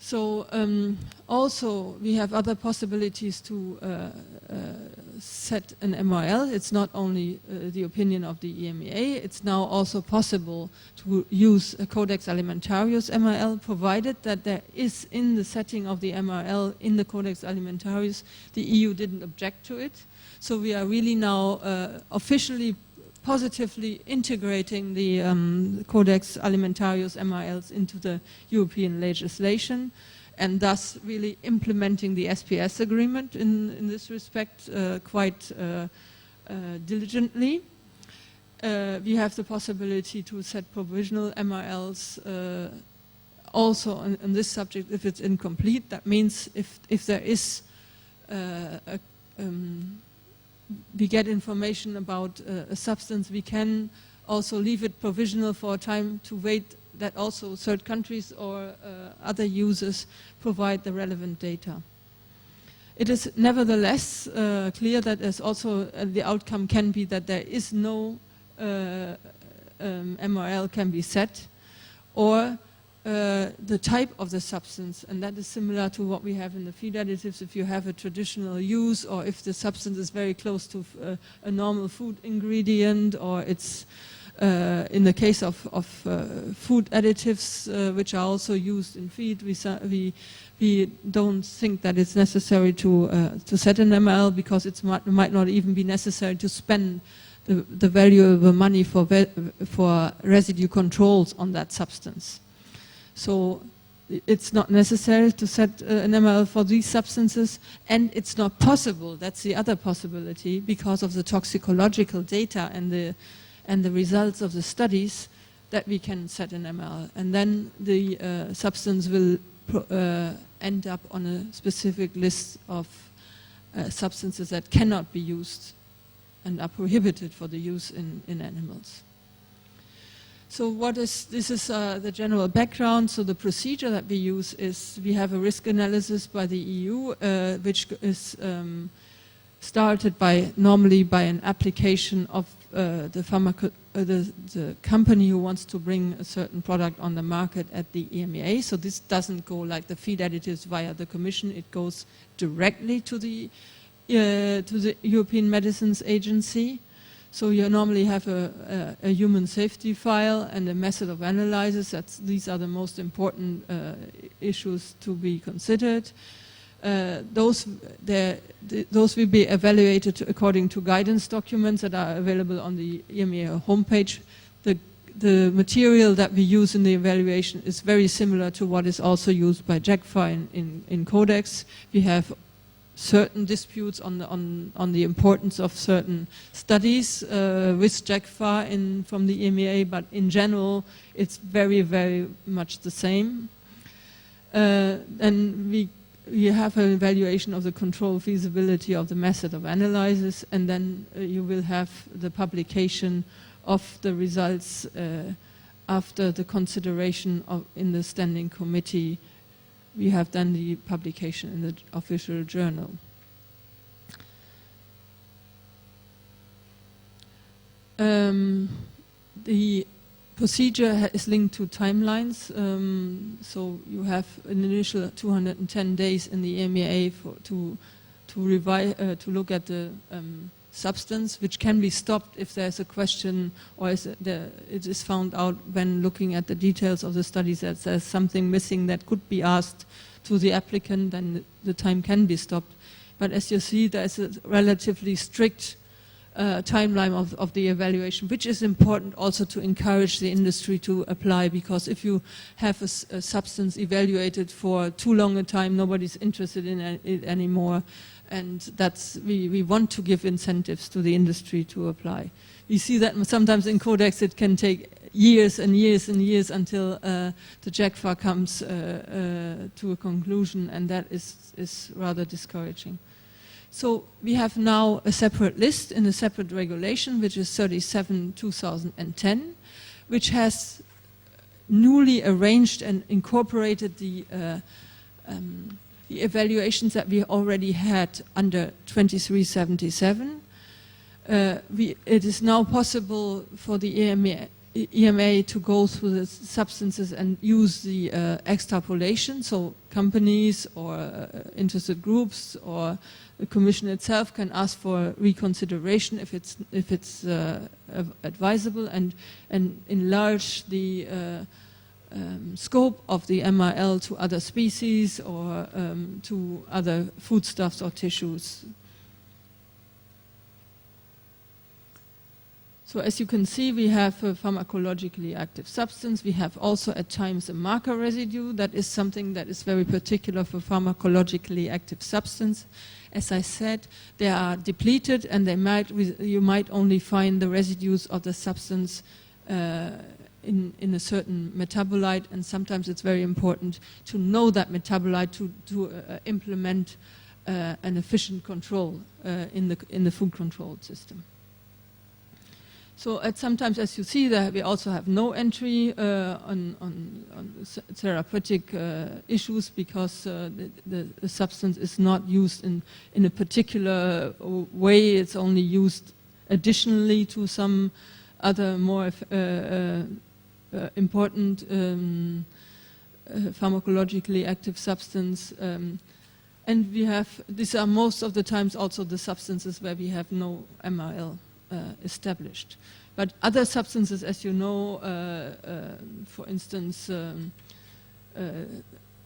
So also we have other possibilities to set an MRL. It's not only the opinion of the EMEA, it's now also possible to use a Codex Alimentarius MRL, provided that there is in the setting of the MRL in the Codex Alimentarius, the EU didn't object to it. So we are really now officially positively integrating the Codex Alimentarius MRLs into the European legislation, and thus really implementing the SPS agreement in this respect quite diligently. We have the possibility to set provisional MRLs also on this subject if it's incomplete. That means if there is we get information about a substance, we can also leave it provisional for a time to wait that also third countries or other users provide the relevant data. It is nevertheless clear that there's also the outcome can be that there is no MRL can be set, or the type of the substance, and that is similar to what we have in the feed additives. If you have a traditional use, or if the substance is very close to a normal food ingredient, or it's in the case of food additives which are also used in feed, we don't think that it's necessary to set an MRL, because it might not even be necessary to spend the valuable money for residue controls on that substance. So it's not necessary to set an MRL for these substances, and it's not possible, that's the other possibility, because of the toxicological data and the results of the studies, that we can set an MRL. And then the substance will end up on a specific list of substances that cannot be used and are prohibited for the use in animals. So this is the general background. So the procedure that we use is we have a risk analysis by the EU, which is started normally by an application of the company who wants to bring a certain product on the market at the EMEA. So this doesn't go like the feed additives via the Commission. It goes directly to the European Medicines Agency. So you normally have a human safety file and a method of analysis. These are the most important issues to be considered. Those will be evaluated according to guidance documents that are available on the EMEA homepage. The material that we use in the evaluation is very similar to what is also used by JACFA in Codex. We have certain disputes on the importance of certain studies with JACFA from the EMEA, but in general it's very, very much the same. And we have an evaluation of the control feasibility of the method of analysis, and then you will have the publication of the results after the consideration in the standing committee. We have done the publication in the official journal. The procedure is linked to timelines. So you have an initial 210 days in the EMEA to look at the substance, which can be stopped if there's a question, or it is found out when looking at the details of the studies that there's something missing that could be asked to the applicant, then the time can be stopped. But as you see, there's a relatively strict timeline of the evaluation, which is important also to encourage the industry to apply, because if you have a substance evaluated for too long a time, nobody's interested in it anymore. And we want to give incentives to the industry to apply. We see that sometimes in Codex it can take years and years and years until the JACFA comes to a conclusion, and that is rather discouraging. So we have now a separate list in a separate regulation, which is 37/2010, which has newly arranged and incorporated the evaluations that we already had under 2377. It is now possible for the EMA to go through the substances and use the extrapolation. So companies or interested groups or the Commission itself can ask for reconsideration if it's advisable, and enlarge the scope of the MRL to other species or to other foodstuffs or tissues. So as you can see, we have a pharmacologically active substance. We have also at times a marker residue. That is something that is very particular for pharmacologically active substance. As I said, they are depleted, and you might only find the residues of the substance in a certain metabolite, and sometimes it's very important to know that metabolite to implement an efficient control in the food control system. So sometimes, as you see, there we also have no entry on therapeutic issues, because the substance is not used in a particular way. It's only used additionally to some other more important pharmacologically active substance. And we have, these are most of the times also the substances where we have no MRL established. But other substances, as you know, for instance,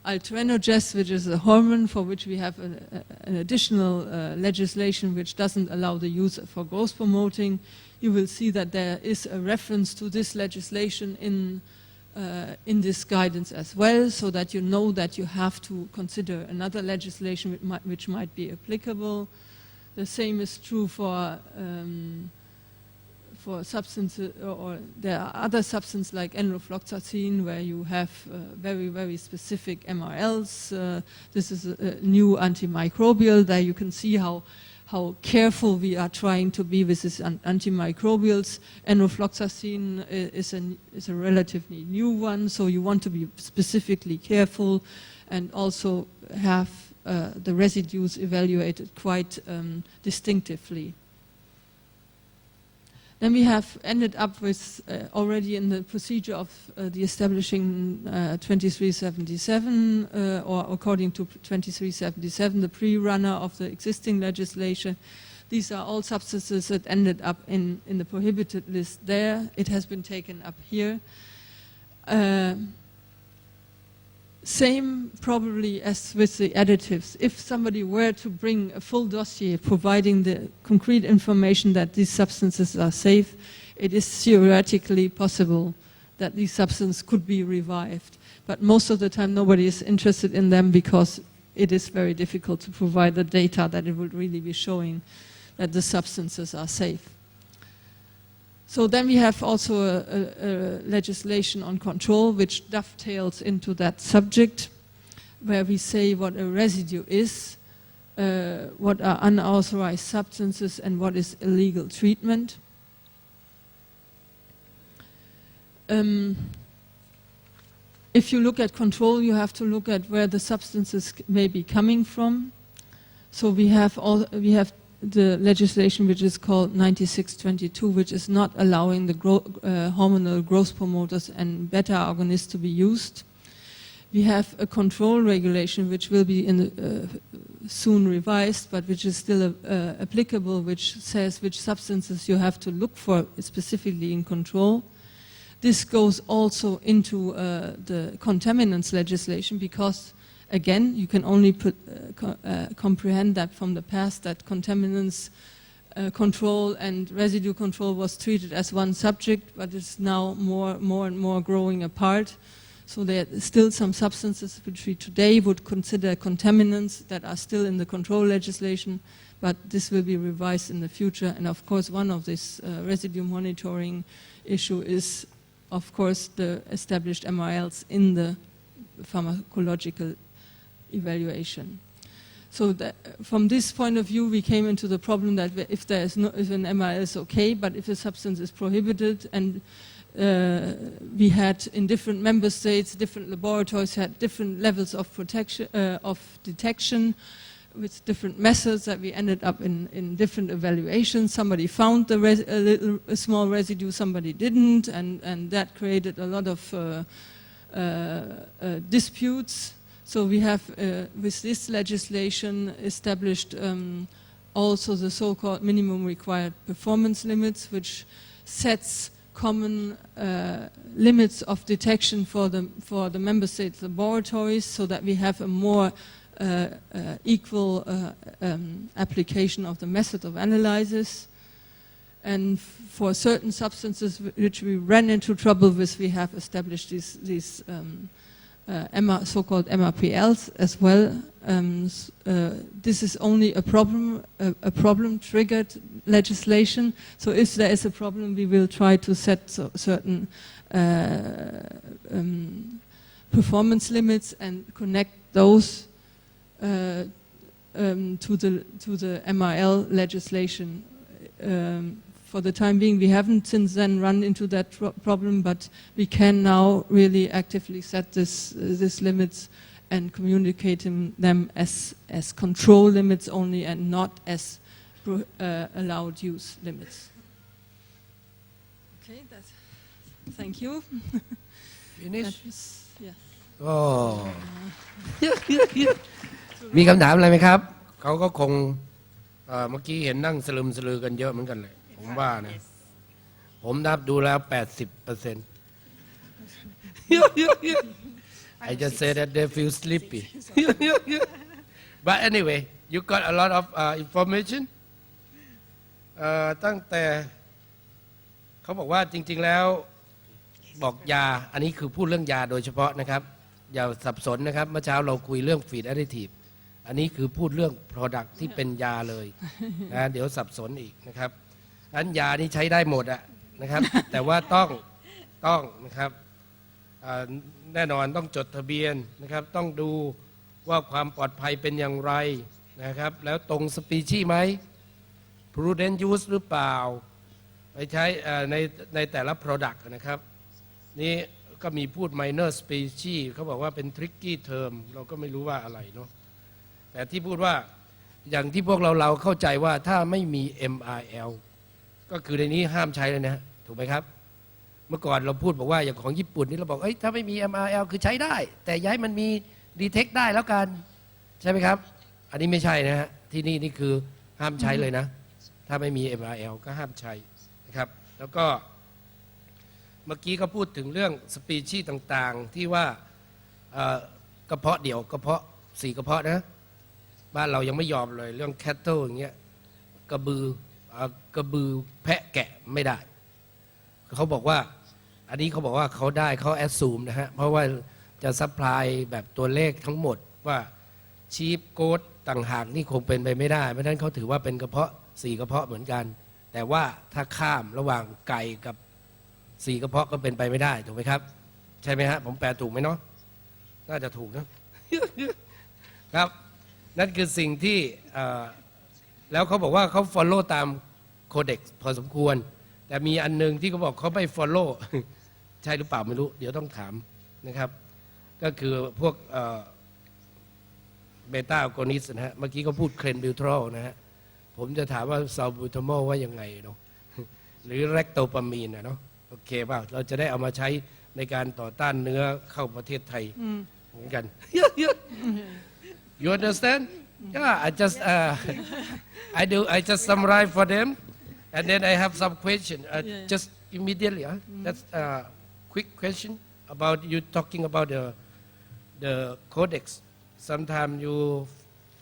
Alterenogest, which is a hormone for which we have an additional legislation which doesn't allow the use for growth promoting. You will see that there is a reference to this legislation in this guidance as well, so that you know that you have to consider another legislation which might be applicable. The same is true for substances, or there are other substances like enrofloxacin, where you have very, very specific MRLs. This is a new antimicrobial. There you can see how careful we are trying to be with these antimicrobials. Enrofloxacin is a relatively new one, so you want to be specifically careful and also have the residues evaluated quite distinctively. Then we have ended up with, already in the procedure of the establishing 2377, or according to 2377, the pre-runner of the existing legislation. These are all substances that ended up in the prohibited list there. It has been taken up here. Same probably as with the additives. If somebody were to bring a full dossier providing the concrete information that these substances are safe, it is theoretically possible that these substances could be revived. But most of the time nobody is interested in them, because it is very difficult to provide the data that it would really be showing that the substances are safe. So then we have also a legislation on control, which dovetails into that subject, where we say what a residue is, what are unauthorized substances, and what is illegal treatment. If you look at control, you have to look at where the substances may be coming from. So we have the legislation which is called 9622, which is not allowing the hormonal growth promoters and beta agonists to be used. We have a control regulation which will be soon revised, but which is still applicable, which says which substances you have to look for specifically in control. This goes also into the contaminants legislation, because again, you can only comprehend that from the past, that contaminants control and residue control was treated as one subject, but it's now more and more growing apart. So there are still some substances which we today would consider contaminants that are still in the control legislation, but this will be revised in the future. And of course, one of this residue monitoring issue is, of course, the established MRLs in the pharmacological evaluation. So from this point of view, we came into the problem that if an MRL is okay, but if a substance is prohibited, and we had in different member states, different laboratories had different levels of protection, of detection. with different methods that we ended up in different evaluations. Somebody found a small residue, somebody didn't, and that created a lot of disputes. So we have, with this legislation, established also the so-called minimum required performance limits, which sets common limits of detection for the member states laboratories, so that we have a more equal application of the method of analysis. And for certain substances which we ran into trouble with, we have established these so-called MRPLs as well. This is only a problem-triggered legislation. So if there is a problem, we will try to set certain performance limits and connect those to the MRL legislation. For the time being, we haven't since then run into that problem, but we can now really actively set these limits and communicate them as control limits only and not as allowed use limits. Okay, thank you. Finish? Yes. ก็มีคำถามอะไรไหมครับเขาก็คงเมื่อกี้เห็นนั่งสลึมสลือกันเยอะเหมือนกันเลยผมว่านะผมนับดูแล้ว 80% I just say that they feel sleepy but anyway you got a lot of information ตั้งแต่เขาบอกว่าจริงๆแล้วบอกยาอันนี้คือพูดเรื่องยาโดยเฉพาะนะครับอย่าสับสนนะครับเมื่อเช้าเราคุยเรื่อง feed additive อันนี้คือพูดเรื่อง product ที่เป็นยาเลยนะเดี๋ยวสับสนอีกนะครับอันยานี้ใช้ได้หมดอะนะครับแต่ว่าต้องนะครับแน่นอนต้องจดทะเบียนนะครับต้องดูว่าความปลอดภัยเป็นอย่างไรนะครับแล้วตรงสปีชีส์ไหม prudent use หรือเปล่าไปใช้ในแต่ละ product นะครับนี่ก็มีพูด minor species เขาบอกว่าเป็น tricky term เราก็ไม่รู้ว่าอะไรเนาะแต่ที่พูดว่าอย่างที่พวกเราเข้าใจว่าถ้าไม่มี MRL ก็คือในนี้ห้ามใช้เลยนะถูกไหมครับเมื่อก่อนเราพูดบอกว่าอย่างของญี่ปุ่นนี่เราบอกถ้าไม่มี MRL คือใช้ได้แต่ย้ายมันมี detect ได้แล้วกันใช่ไหมครับอันนี้ไม่ใช่นะฮะที่นี่คือห้ามใช้เลยนะถ้าไม่มี MRL ก็ห้ามใช้นะครับแล้วก็เมื่อกี้ก็พูดถึงเรื่องสปีชีส์ต่างๆที่ว่ากระเพาะเดี่ยวกระเพาะ4กระเพาะนะบ้านเรายังไม่ยอมเลยเรื่อง cattle อย่างเงี้ยกระบือแพะแกะไม่ได้เขาบอกว่าอันนี้เขาบอกว่าเขาได้เขาแอดซูมนะฮะเพราะว่าจะซัพพลายแบบตัวเลขทั้งหมดว่าชีฟโกดต่างหากนี่คงเป็นไปไม่ได้เพราะฉะนั้นเขาถือว่าเป็นกระเพาะ4กระเพาะเหมือนกันแต่ว่าถ้าข้ามระหว่างไก่กับ4กระเพาะก็เป็นไปไม่ได้ถูกไหมครับใช่ไหมฮะผมแปลถูกไหมเนาะน่าจะถูกนะครับนั่นคือสิ่งที่แล้วเขาบอกว่าเขา follow ตามโคเด็กซ์พอสมควรแต่มีอันนึงที่เขาบอกเขาไม่ follow ใช่หรือเปล่าไม่รู้เดี๋ยวต้องถามนะครับก็คือพวกเบต้าโกนิสนะฮะเมื่อกี้เขาพูดเครนบิวทรอลนะฮะผมจะถามว่าซาบูทาโมว่ายังไงเนาะหรือแรคโตปามีนเนาะโอเคป่ะเราจะได้เอามาใช้ในการต่อต้านเนื้อเข้าประเทศไทยเหมือนกัน You understand? Yeah, I just summarize for them, and then I have some question. Just immediately, that's a quick question about you talking about the codex. Sometimes you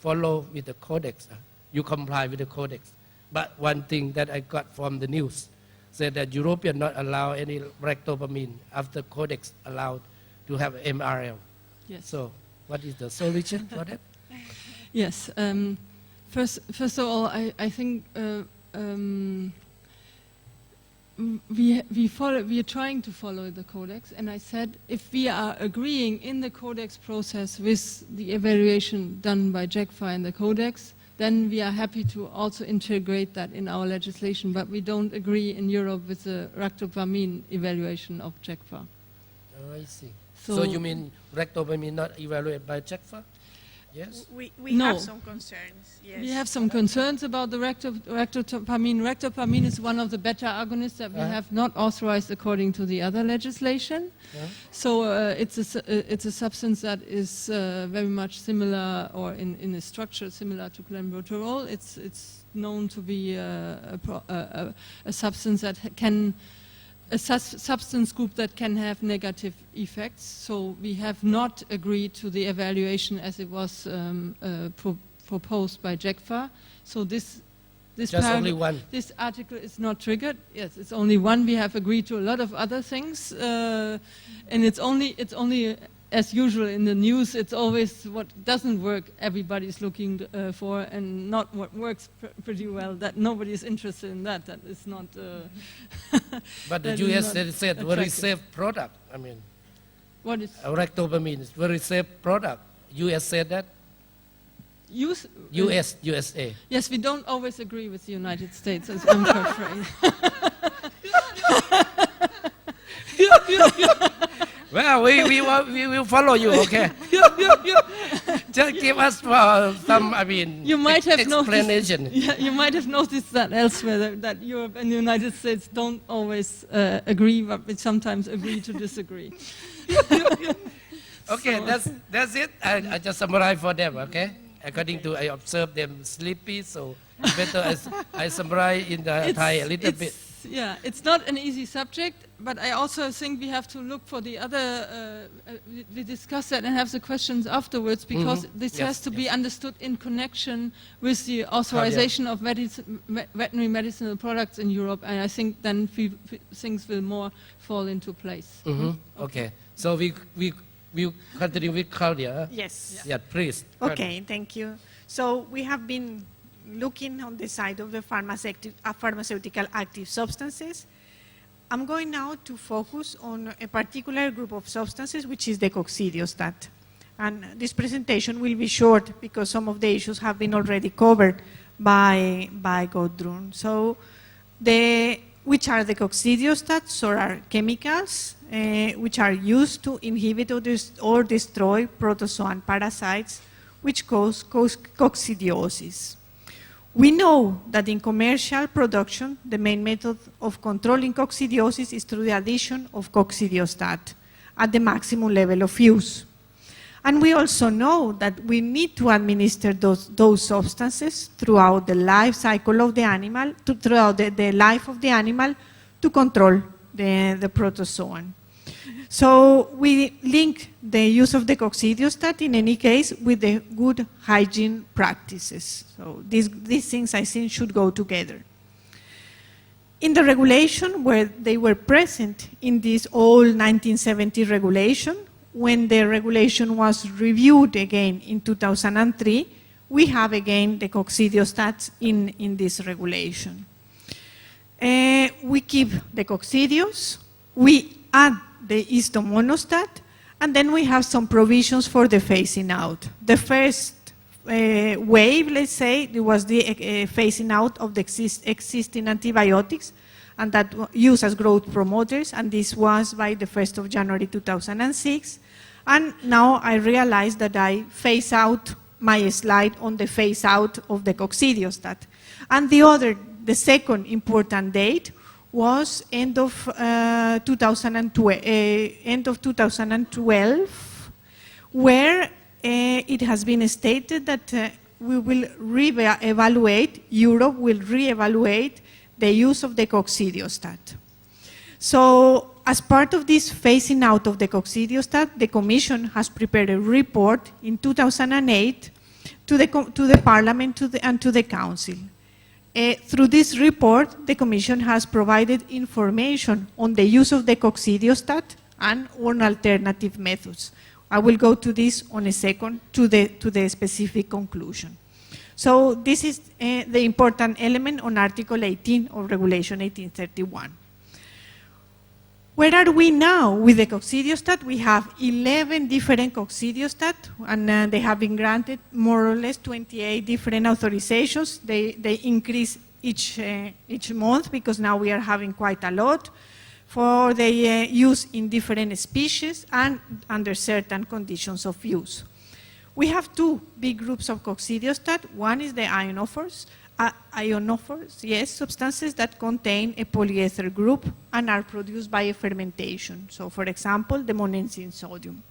follow with the codex, you comply with the codex. But one thing that I got from the news said that European not allow any ractopamine after codex allowed to have MRL. Yes. So, what is the solution for that? Yes. First of all, I think we are trying to follow the codex, and I said if we are agreeing in the codex process with the evaluation done by JECFA and the codex, then we are happy to also integrate that in our legislation. But we don't agree in Europe with the ractopamine evaluation of JECFA. Oh, I see. So you mean ractopamine not evaluated by JECFA? Yes. We No. have some concerns. Yes. We have some concerns about the ractopamine. Ractopamine is one of the beta agonists that we have not authorized according to the other legislation. So it's a substance that is very much similar, or in a structure similar to clenbuterol. It's known to be a substance that can substance group that can have negative effects. So we have not agreed to the evaluation as it was proposed by JECFA. So this Just only one. this article is not triggered. Yes, it's only one. We have agreed to a lot of other things, and it's only as usual in the news. It's always what doesn't work. Everybody's looking for, and not what works pretty well. That nobody is interested in that. That is not. But the that is US not said very attractive. safe product. I mean, What is ractopamine is very safe product. US said that. USA. Yes, we don't always agree with the United States, as I'm afraid. Well, we will follow you, okay? Just give us some, I mean, You might have explanation. noticed. Yeah, you might have noticed that elsewhere that Europe and the United States don't always agree, but we sometimes agree to disagree. Okay, So- that's it. I just summarize for them, okay? According to, I observe them sleepy, so better I summarize in the Thai a little bit. Yeah, it's not an easy subject, but I also think we have to look for the other, we discuss that and have the questions afterwards, because this Yes, has to be yes. understood in connection with the authorization of veterinary medicinal products in Europe, and I think then things will more fall into place. Okay, so we continue with Claudia. Yes. Yeah, please. Okay, thank you. So we have been looking on the side of the pharmaceutical active substances. I'm going now to focus on a particular group of substances, which is the coccidiostat. And this presentation will be short because some of the issues have been already covered by Gudrun. So which are the coccidiostats? So are chemicals which are used to inhibit or destroy protozoan parasites which cause coccidiosis. We know that in commercial production, the main method of controlling coccidiosis is through the addition of coccidiostat at the maximum level of use. And we also know that we need to administer those substances throughout the life cycle of the animal, throughout the life of the animal, to control the protozoan. So we link the use of the coccidiostat in any case with the good hygiene practices. So these things I think should go together. In the regulation where they were present in this old 1970 regulation, when the regulation was reviewed again in 2003, we have again the coccidiostats in this regulation. We keep the coccidios, we add the histomonostat, and then we have some provisions for the phasing out. The first wave, let's say, it was the phasing out of the existing antibiotics, and that used as growth promoters, and this was by the 1st of January 2006. And now I realize that I phase out my slide on the phase out of the coccidiostat. And the second important date was end of 2012, where it has been stated that we will Europe will re-evaluate the use of the coccidiostat. So as part of this phasing out of the coccidiostat, the Commission has prepared a report in 2008 to the Parliament and to the Council. Through this report, the Commission has provided information on the use of the coccidiostat and on alternative methods. I will go to this on a second, to the specific conclusion. So this is the important element on Article 18 of Regulation 1831. Where are we now with the coccidiostat? We have 11 different coccidiostat, and they have been granted more or less 28 different authorizations. They increase each month because now we are having quite a lot for the use in different species and under certain conditions of use. We have two big groups of coccidiostat. One is the ionophores, yes, substances that contain a polyether group and are produced by a fermentation. So, for example, the monensin sodium.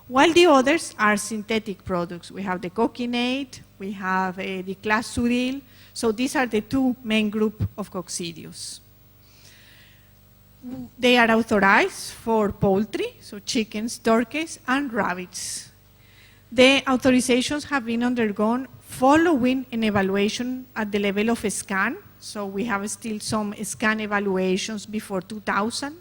While the others are synthetic products. We have the coquinate, we have the clasuryl. So these are the two main groups of coccidios. They are authorized for poultry, so chickens, turkeys, and rabbits. The authorizations have been undergone following an evaluation at the level of a scan. So we have still some scan evaluations before 2000.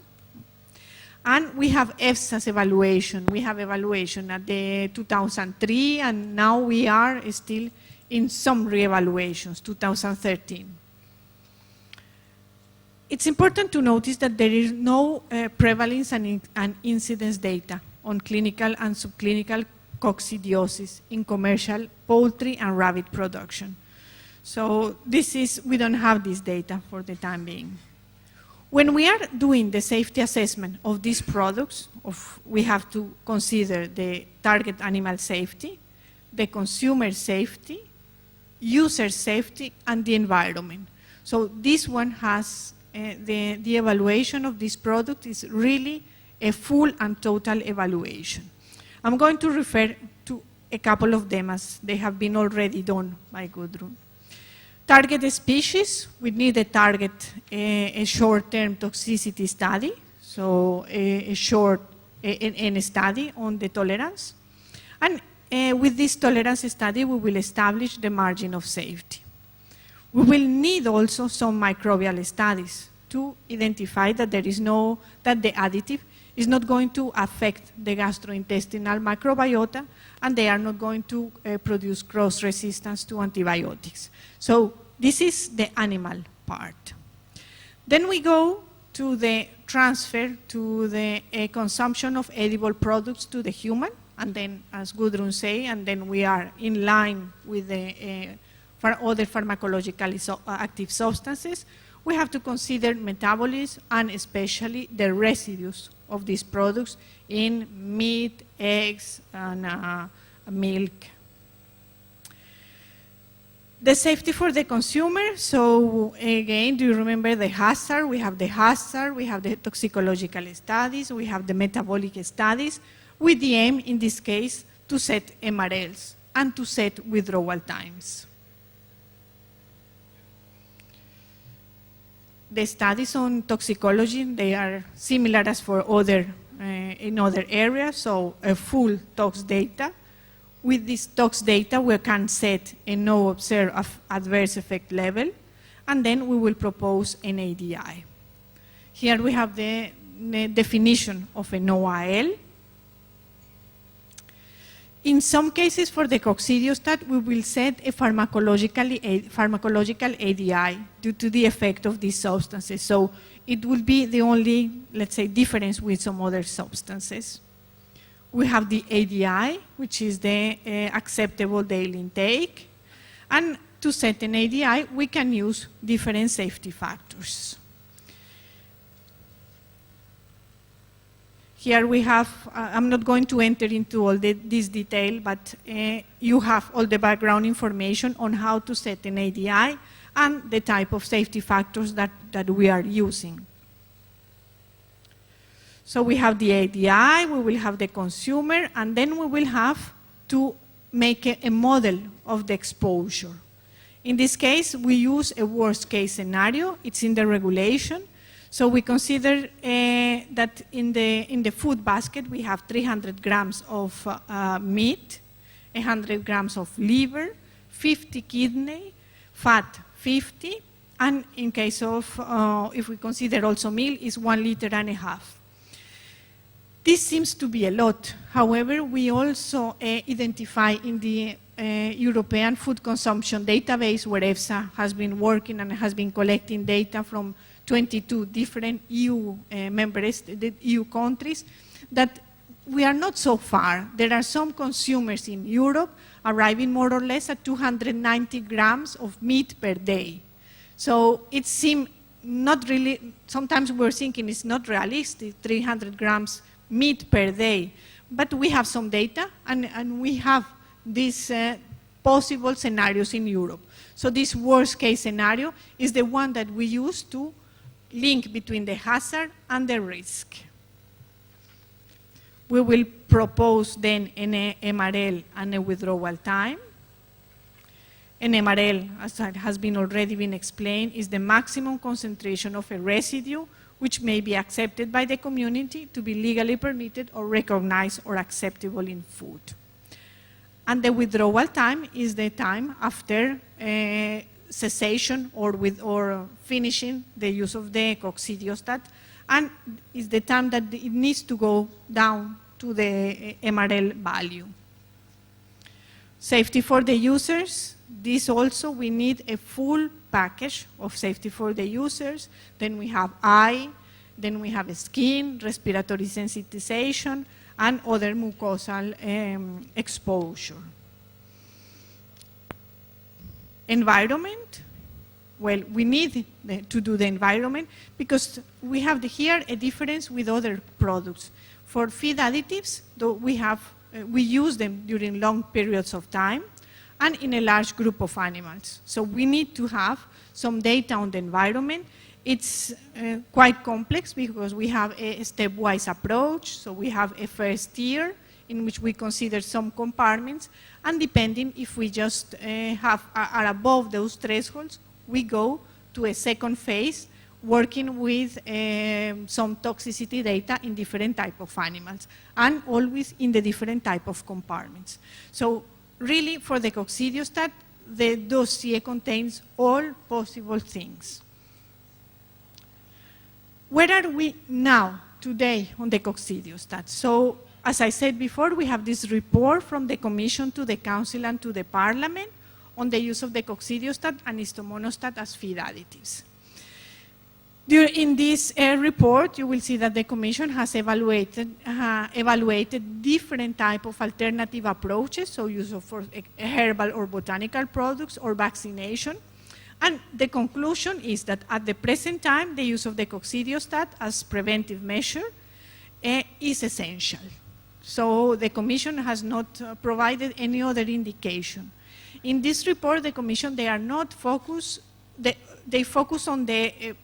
And we have EFSA's evaluation. We have evaluation at the 2003, and now we are still in some re-evaluations, 2013. It's important to notice that there is no prevalence and incidence data on clinical and subclinical coccidiosis in commercial poultry and rabbit production. So we don't have this data for the time being. When we are doing the safety assessment of these products, we have to consider the target animal safety, the consumer safety, user safety, and the environment. So this one has, the evaluation of this product is really a full and total evaluation. I'm going to refer to a couple of them as they have been already done by Gudrun. Target species, we need a target, a short-term toxicity study, so a study on the tolerance. And with this tolerance study, we will establish the margin of safety. We will need also some microbial studies to identify that that the additive is not going to affect the gastrointestinal microbiota, and they are not going to produce cross-resistance to antibiotics. So this is the animal part. Then we go to the transfer to the consumption of edible products to the human, and then, as Gudrun say, and then we are in line with the other pharmacologically active substances. We have to consider metabolism and especially the residues of these products in meat, eggs, and milk. The safety for the consumer, so again, do you remember the hazard? We have the hazard, we have the toxicological studies, we have the metabolic studies, with the aim, in this case, to set MRLs and to set withdrawal times. The studies on toxicology, they are similar as for in other areas, so a full tox data. With this tox data, we can set a no observed adverse effect level, and then we will propose an ADI. Here we have the definition of an OAL. In some cases, for the coccidiostat, we will set a pharmacological ADI due to the effect of these substances. So it will be the only, let's say, difference with some other substances. We have the ADI, which is the acceptable daily intake. And to set an ADI, we can use different safety factors. Here we have, I'm not going to enter into all this detail, but you have all the background information on how to set an ADI and the type of safety factors that we are using. So we have the ADI, we will have the consumer, and then we will have to make a model of the exposure. In this case, we use a worst case scenario. It's in the regulation. So we consider that in the food basket, we have 300 grams of meat, 100 grams of liver, 50 kidney, fat 50, and in case of, if we consider also meal, is 1.5 liters. This seems to be a lot. However, we also identify in the European food consumption database, where EFSA has been working and has been collecting data from 22 different EU members, the EU countries, that we are not so far. There are some consumers in Europe arriving more or less at 290 grams of meat per day. So it seems not really, sometimes we're thinking it's not realistic, 300 grams meat per day. But we have some data, and we have these possible scenarios in Europe. So this worst case scenario is the one that we use to link between the hazard and the risk. We will propose then an MRL and a withdrawal time. An MRL, as has already been explained, is the maximum concentration of a residue which may be accepted by the community to be legally permitted or recognized or acceptable in food. And the withdrawal time is the time after cessation or finishing the use of the coccidiostat, and is the time that it needs to go down to the MRL value. Safety for the users. This also, we need a full package of safety for the users. Then we have eye, then we have skin, respiratory sensitization, and other mucosal exposure. Environment. Well, we need to do the environment because we have here a difference with other products. For feed additives, though we use them during long periods of time and in a large group of animals. So we need to have some data on the environment. It's quite complex because we have a stepwise approach. So we have a first tier in which we consider some compartments, and depending if we just are above those thresholds, we go to a second phase working with some toxicity data in different type of animals and always in the different type of compartments. So really, for the coccidiostat, the dossier contains all possible things. Where are we now, today, on the coccidiostat? So, as I said before, we have this report from the Commission to the Council and to the Parliament on the use of the coccidiostat and istomonostat as feed additives. In this report, you will see that the Commission has evaluated different types of alternative approaches, so use of herbal or botanical products or vaccination. And the conclusion is that at the present time, the use of the coccidiostat as preventive measure is essential. So the Commission has not provided any other indication. In this report, the Commission, they are not focused, they focus on the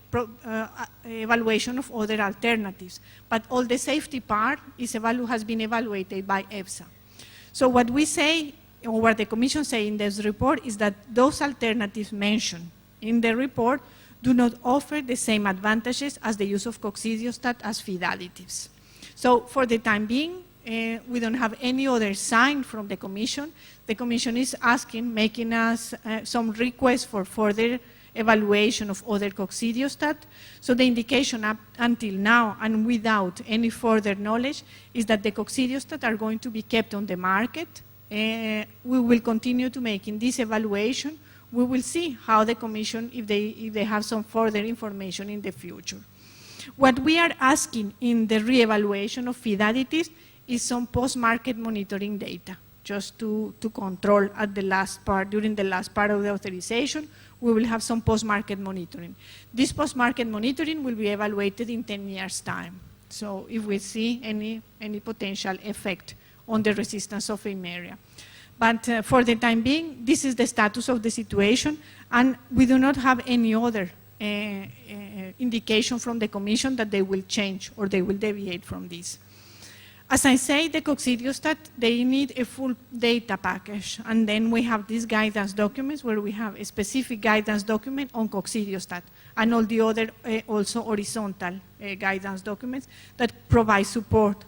evaluation of other alternatives, but all the safety part has been evaluated by EFSA. So what we say, or what the Commission say in this report, is that those alternatives mentioned in the report do not offer the same advantages as the use of coccidiostat as feed additives. So for the time being, we don't have any other sign from the Commission. The Commission is making us some requests for further evaluation of other coccidiostat. So the indication up until now, and without any further knowledge, is that the coccidiostat are going to be kept on the market. We will continue to make in this evaluation. We will see how the Commission, if they have some further information in the future. What we are asking in the re-evaluation of feed additives is some post-market monitoring data, just to control at the last part, during the last part of the authorization, we will have some post-market monitoring. This post-market monitoring will be evaluated in 10 years' time. So if we see any potential effect on the resistance of Eimeria. But for the time being, this is the status of the situation, and we do not have any other indication from the Commission that they will change or they will deviate from this. As I say, the coccidiostat, they need a full data package, and then we have these guidance documents where we have a specific guidance document on coccidiostat and all the other also horizontal guidance documents that provide support